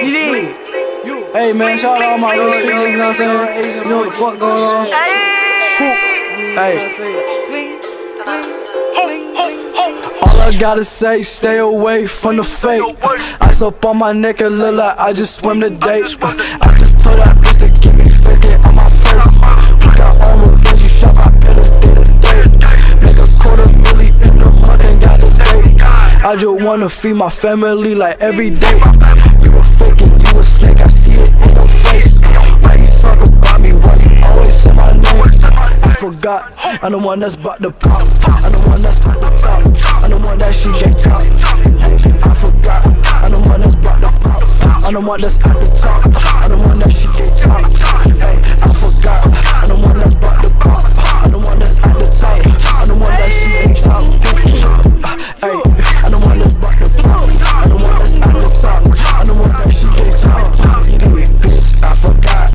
You did. Hey man, shout out all my real street niggas, you know what I'm saying? You know what the fuck going on? Hey. All I gotta say, stay away from the fake. Ice up on my neck, it look like I just swim the date. I just told that bitch to give me 50 on my face. We got on revenge, you shop, I better stay the day. Make a $250,000 in the month and got the date. I just wanna feed my family like every day. You a fake and you a snake, I see it in your face. Why you talk about me, why you always say my name? I forgot, I'm the one that's about to pop. I'm the one that's about to top. I'm the one that she can't top. I forgot, I'm the one that's about to pop. I'm the one that's at the top.